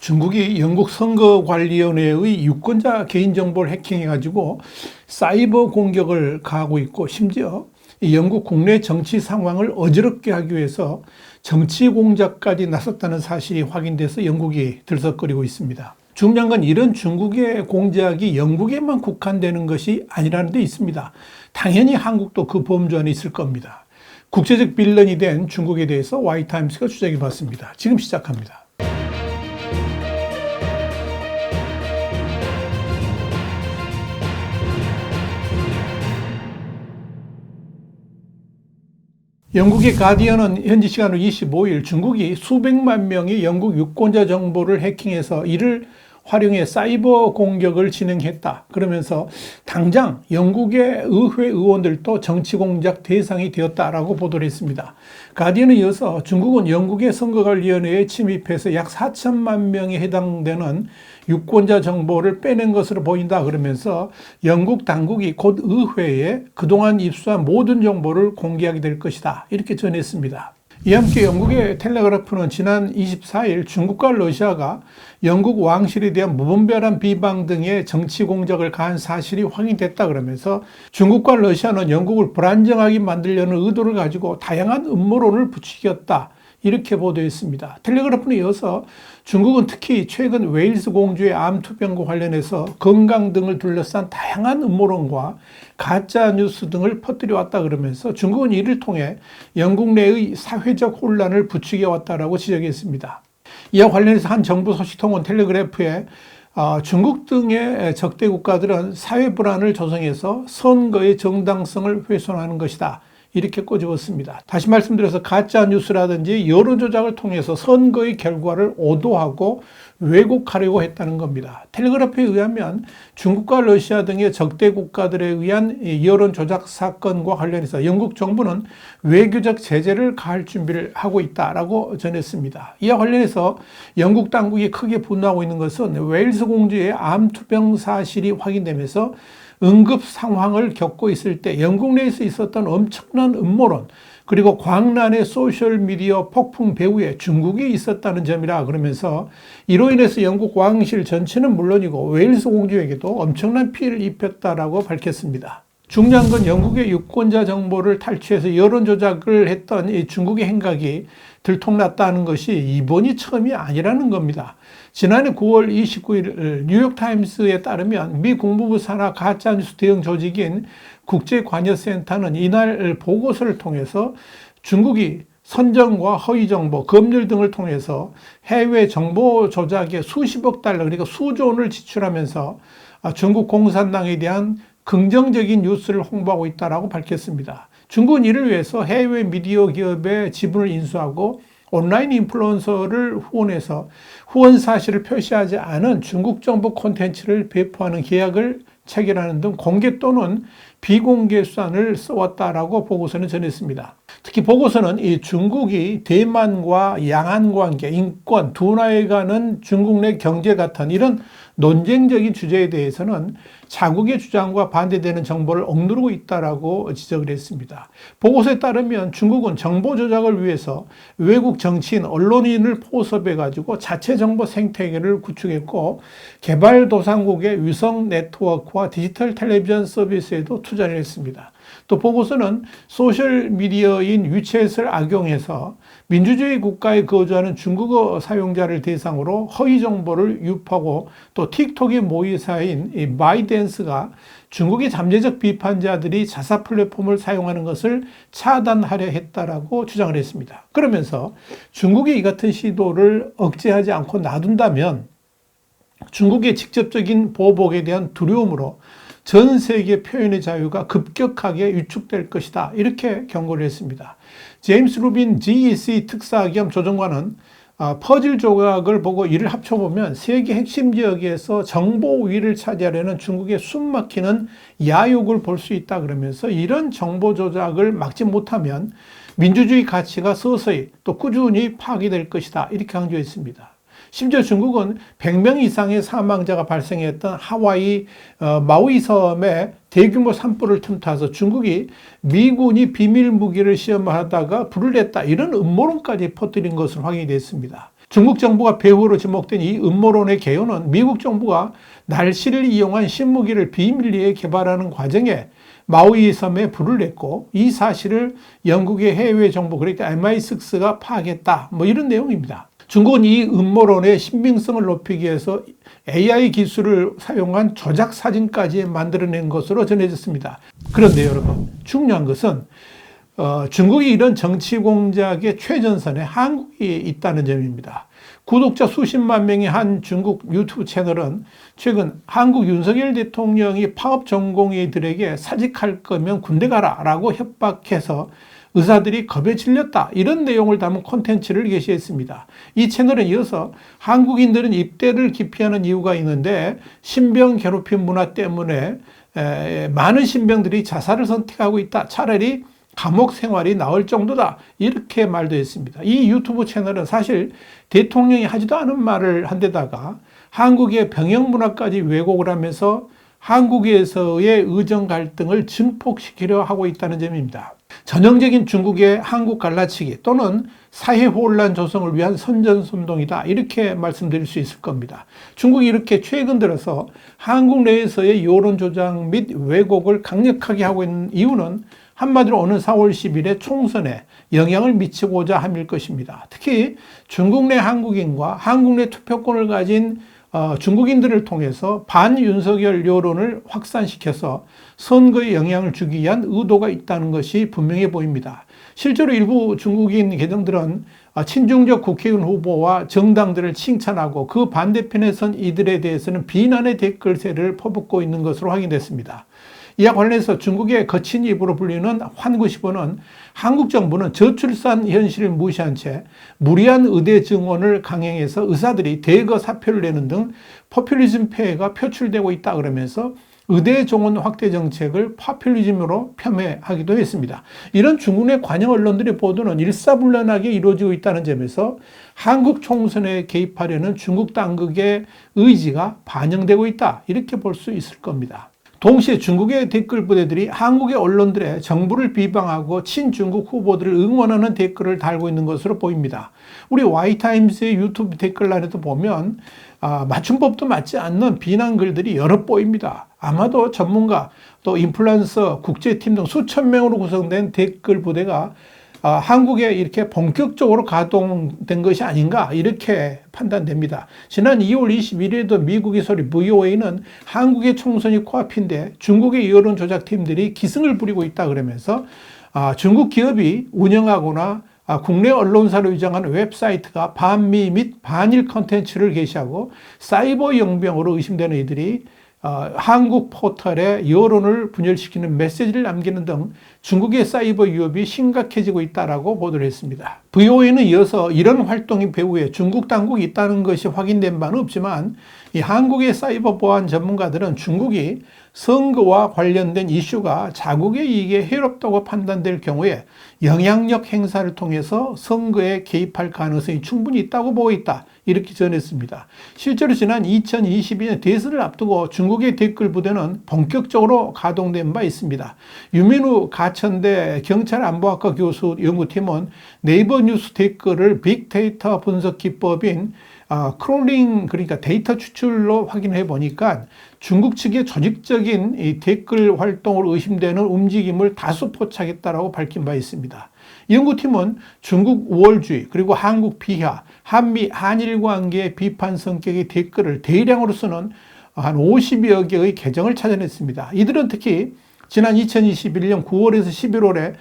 중국이 영국 선거관리위원회의 유권자 개인정보를 해킹해가지고 사이버 공격을 가하고 있고, 심지어 영국 국내 정치 상황을 어지럽게 하기 위해서 정치 공작까지 나섰다는 사실이 확인돼서 영국이 들썩거리고 있습니다. 중요한 건 이런 중국의 공작이 영국에만 국한되는 것이 아니라는 데 있습니다. 당연히 한국도 그 범주 안에 있을 겁니다. 국제적 빌런이 된 중국에 대해서 와이타임스가 추적해 봤습니다. 지금 시작합니다. 영국의 가디언은 현지 시간으로 25일 중국이 수백만 명의 영국 유권자 정보를 해킹해서 이를 활용해 사이버 공격을 진행했다. 그러면서 당장 영국의 의회 의원들도 정치 공작 대상이 되었다라고 보도를 했습니다. 가디언에 이어서 중국은 영국의 선거관리위원회에 침입해서 약 4천만 명에 해당되는 유권자 정보를 빼낸 것으로 보인다. 그러면서 영국 당국이 곧 의회에 그동안 입수한 모든 정보를 공개하게 될 것이다. 이렇게 전했습니다. 이와 함께 영국의 텔레그래프는 지난 24일 중국과 러시아가 영국 왕실에 대한 무분별한 비방 등의 정치 공작을 가한 사실이 확인됐다 그러면서 중국과 러시아는 영국을 불안정하게 만들려는 의도를 가지고 다양한 음모론을 부추겼다. 이렇게 보도했습니다. 텔레그래프는 이어서 중국은 특히 최근 웨일스 공주의 암투병과 관련해서 건강 등을 둘러싼 다양한 음모론과 가짜 뉴스 등을 퍼뜨려 왔다 그러면서 중국은 이를 통해 영국 내의 사회적 혼란을 부추겨 왔다라고 지적했습니다. 이와 관련해서 한 정부 소식통은 텔레그래프에 중국 등의 적대 국가들은 사회 불안을 조성해서 선거의 정당성을 훼손하는 것이다. 이렇게 꼬집었습니다. 다시 말씀드려서 가짜 뉴스라든지 여론 조작을 통해서 선거의 결과를 오도하고 왜곡하려고 했다는 겁니다. 텔레그래프에 의하면 중국과 러시아 등의 적대 국가들에 의한 여론 조작 사건과 관련해서 영국 정부는 외교적 제재를 가할 준비를 하고 있다라고 전했습니다. 이와 관련해서 영국 당국이 크게 분노하고 있는 것은 웨일스 공주의 암투병 사실이 확인되면서 응급 상황을 겪고 있을 때 영국 내에서 있었던 엄청난 음모론, 그리고 광란의 소셜미디어 폭풍 배후에 중국이 있었다는 점이라 그러면서 이로 인해서 영국 왕실 전체는 물론이고 웨일스 공주에게도 엄청난 피해를 입혔다라고 밝혔습니다. 중요한 건 영국의 유권자 정보를 탈취해서 여론 조작을 했던 이 중국의 행각이 들통났다는 것이 이번이 처음이 아니라는 겁니다. 지난해 9월 29일 뉴욕타임스에 따르면 미 국무부 산하 가짜뉴스 대응 조직인 국제관여센터는 이날 보고서를 통해서 중국이 선정과 허위정보, 검열 등을 통해서 해외 정보 조작에 수십억 달러, 그러니까 수조 원을 지출하면서 중국 공산당에 대한 긍정적인 뉴스를 홍보하고 있다고 밝혔습니다. 중국은 이를 위해서 해외 미디어 기업의 지분을 인수하고 온라인 인플루언서를 후원해서 후원 사실을 표시하지 않은 중국 정보 콘텐츠를 배포하는 계약을 체결하는 등 공개 또는 비공개 수단을 써왔다라고 보고서는 전했습니다. 특히 보고서는 이 중국이 대만과 양안 관계, 인권, 둔화에 가는 중국 내 경제 같은 이런 논쟁적인 주제에 대해서는 자국의 주장과 반대되는 정보를 억누르고 있다라고 지적을 했습니다. 보고서에 따르면 중국은 정보 조작을 위해서 외국 정치인, 언론인을 포섭해가지고 자체 정보 생태계를 구축했고 개발도상국의 위성 네트워크와 디지털 텔레비전 서비스에도 투자를 했습니다. 또 보고서는 소셜미디어인 위챗을 악용해서 민주주의 국가에 거주하는 중국어 사용자를 대상으로 허위 정보를 유포하고 또 틱톡의 모의사인 바이댄스가 중국의 잠재적 비판자들이 자사 플랫폼을 사용하는 것을 차단하려 했다라고 주장을 했습니다. 그러면서 중국이 이 같은 시도를 억제하지 않고 놔둔다면 중국의 직접적인 보복에 대한 두려움으로 전 세계 표현의 자유가 급격하게 위축될 것이다. 이렇게 경고를 했습니다. 제임스 루빈 GEC 특사 겸 조정관은 퍼즐 조각을 보고 이를 합쳐보면 세계 핵심 지역에서 정보 우위를 차지하려는 중국의 숨막히는 야욕을 볼 수 있다 그러면서 이런 정보 조작을 막지 못하면 민주주의 가치가 서서히 또 꾸준히 파괴될 것이다. 이렇게 강조했습니다. 심지어 중국은 100명 이상의 사망자가 발생했던 하와이 마우이 섬에 대규모 산불을 틈타서 중국이 미군이 비밀 무기를 시험하다가 불을 냈다, 이런 음모론까지 퍼뜨린 것으로 확인이 됐습니다. 중국 정부가 배후로 지목된 이 음모론의 개요는 미국 정부가 날씨를 이용한 신무기를 비밀리에 개발하는 과정에 마우이 섬에 불을 냈고 이 사실을 영국의 해외 정보 그러니까 MI6가 파악했다. 뭐 이런 내용입니다. 중국은 이 음모론의 신빙성을 높이기 위해서 AI 기술을 사용한 조작 사진까지 만들어낸 것으로 전해졌습니다. 그런데 여러분, 중요한 것은 중국이 이런 정치 공작의 최전선에 한국이 있다는 점입니다. 구독자 수십만 명의 한 중국 유튜브 채널은 최근 한국 윤석열 대통령이 파업 전공의들에게 사직할 거면 군대 가라 라고 협박해서 의사들이 겁에 질렸다 이런 내용을 담은 콘텐츠를 게시했습니다. 이 채널은 이어서 한국인들은 입대를 기피하는 이유가 있는데 신병 괴롭힘 문화 때문에 많은 신병들이 자살을 선택하고 있다. 차라리 감옥 생활이 나을 정도다. 이렇게 말도 했습니다. 이 유튜브 채널은 사실 대통령이 하지도 않은 말을 한 데다가 한국의 병영 문화까지 왜곡을 하면서 한국에서의 의정 갈등을 증폭시키려 하고 있다는 점입니다. 전형적인 중국의 한국 갈라치기 또는 사회 혼란 조성을 위한 선전선동이다. 이렇게 말씀드릴 수 있을 겁니다. 중국이 이렇게 최근 들어서 한국 내에서의 여론 조작 및 왜곡을 강력하게 하고 있는 이유는 한마디로 오는 4월 10일에 총선에 영향을 미치고자 함일 것입니다. 특히 중국 내 한국인과 한국 내 투표권을 가진 중국인들을 통해서 반윤석열 여론을 확산시켜서 선거에 영향을 주기 위한 의도가 있다는 것이 분명해 보입니다. 실제로 일부 중국인 계정들은 친중적 국회의원 후보와 정당들을 칭찬하고 그 반대편에 선 이들에 대해서는 비난의 댓글세를 퍼붓고 있는 것으로 확인됐습니다. 이와 관련해서 중국의 거친 입으로 불리는 환구시보는 한국 정부는 저출산 현실을 무시한 채 무리한 의대 증원을 강행해서 의사들이 대거 사표를 내는 등 포퓰리즘 폐해가 표출되고 있다 그러면서 의대 정원 확대 정책을 포퓰리즘으로 폄훼하기도 했습니다. 이런 중국 내 관영 언론들의 보도는 일사불란하게 이루어지고 있다는 점에서 한국 총선에 개입하려는 중국 당국의 의지가 반영되고 있다. 이렇게 볼 수 있을 겁니다. 동시에 중국의 댓글 부대들이 한국의 언론들의 정부를 비방하고 친중국 후보들을 응원하는 댓글을 달고 있는 것으로 보입니다. 우리 Y타임스의 유튜브 댓글란에도 보면 맞춤법도 맞지 않는 비난 글들이 여러 보입니다. 아마도 전문가 또 인플루언서 국제팀 등 수천 명으로 구성된 댓글 부대가 한국에 이렇게 본격적으로 가동된 것이 아닌가 이렇게 판단됩니다. 지난 2월 21일에도 미국의 소리 VOA는 한국의 총선이 코앞인데 중국의 여론 조작팀들이 기승을 부리고 있다 그러면서 중국 기업이 운영하거나 국내 언론사로 위장한 웹사이트가 반미 및 반일 컨텐츠를 게시하고 사이버 용병으로 의심되는 이들이 한국 포털에 여론을 분열시키는 메시지를 남기는 등 중국의 사이버 위협이 심각해지고 있다라고 보도를 했습니다. VOA는 이어서 이런 활동이 배후에 중국 당국이 있다는 것이 확인된 바는 없지만 이 한국의 사이버 보안 전문가들은 중국이 선거와 관련된 이슈가 자국의 이익에 해롭다고 판단될 경우에 영향력 행사를 통해서 선거에 개입할 가능성이 충분히 있다고 보고 있다. 이렇게 전했습니다. 실제로 지난 2022년 대선을 앞두고 중국의 댓글 부대는 본격적으로 가동된 바 있습니다. 유민우 가천대 경찰안보학과 교수 연구팀은 네이버 뉴스 댓글을 빅데이터 분석 기법인 크롤링 그러니까 데이터 추출로 확인해 보니까 중국 측의 조직적인 이 댓글 활동으로 의심되는 움직임을 다수 포착했다라고 밝힌 바 있습니다. 연구팀은 중국 우월주의 그리고 한국 비하, 한미 한일 관계의 비판 성격의 댓글을 대량으로 쓰는 한 50여 개의 계정을 찾아냈습니다. 이들은 특히 지난 2021년 9월에서 11월에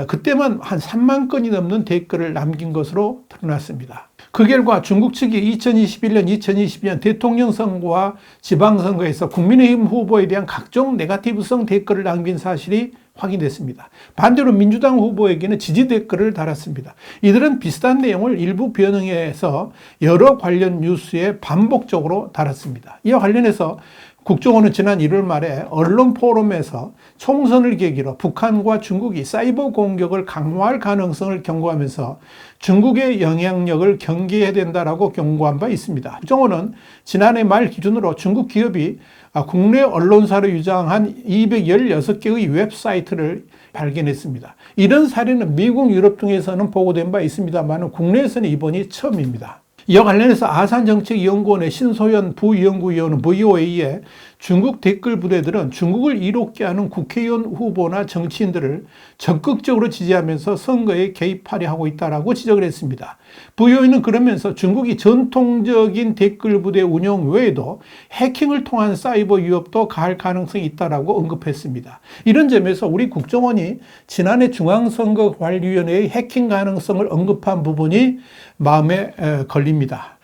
그때만 한 3만 건이 넘는 댓글을 남긴 것으로 드러났습니다. 그 결과 중국 측이 2021년, 2022년 대통령 선거와 지방선거에서 국민의힘 후보에 대한 각종 네거티브성 댓글을 남긴 사실이 확인됐습니다. 반대로 민주당 후보에게는 지지 댓글을 달았습니다. 이들은 비슷한 내용을 일부 변형해서 여러 관련 뉴스에 반복적으로 달았습니다. 이와 관련해서 국정원은 지난 1월 말에 언론 포럼에서 총선을 계기로 북한과 중국이 사이버 공격을 강화할 가능성을 경고하면서 중국의 영향력을 경계해야 된다라고 경고한 바 있습니다. 국정원은 지난해 말 기준으로 중국 기업이 국내 언론사로 위장한 216개의 웹사이트를 발견했습니다. 이런 사례는 미국, 유럽 등에서는 보고된 바 있습니다만 국내에서는 이번이 처음입니다. 이와 관련해서 아산정책연구원의 신소연 부연구위원은 VOA에 중국 댓글 부대들은 중국을 이롭게 하는 국회의원 후보나 정치인들을 적극적으로 지지하면서 선거에 개입하려 하고 있다고 지적을 했습니다. VOA는 그러면서 중국이 전통적인 댓글 부대 운영 외에도 해킹을 통한 사이버 위협도 가할 가능성이 있다고 언급했습니다. 이런 점에서 우리 국정원이 지난해 중앙선거관리위원회의 해킹 가능성을 언급한 부분이 마음에 걸립니다.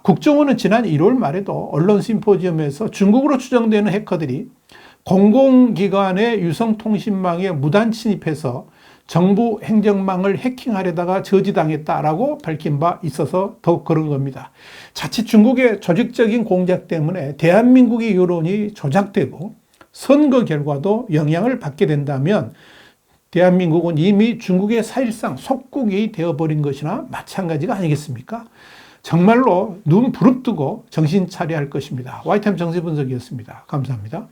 국정원은 지난 1월 말에도 언론 심포지엄에서 중국으로 추정되는 해커들이 공공기관의 유성통신망에 무단 침입해서 정부 행정망을 해킹하려다가 저지당했다라고 밝힌 바 있어서 더욱 그런 겁니다. 자칫 중국의 조직적인 공작 때문에 대한민국의 여론이 조작되고 선거 결과도 영향을 받게 된다면 대한민국은 이미 중국의 사실상 속국이 되어버린 것이나 마찬가지가 아니겠습니까? 정말로 눈 부릅뜨고 정신 차려야 할 것입니다. 와이타임 정세분석이었습니다. 감사합니다.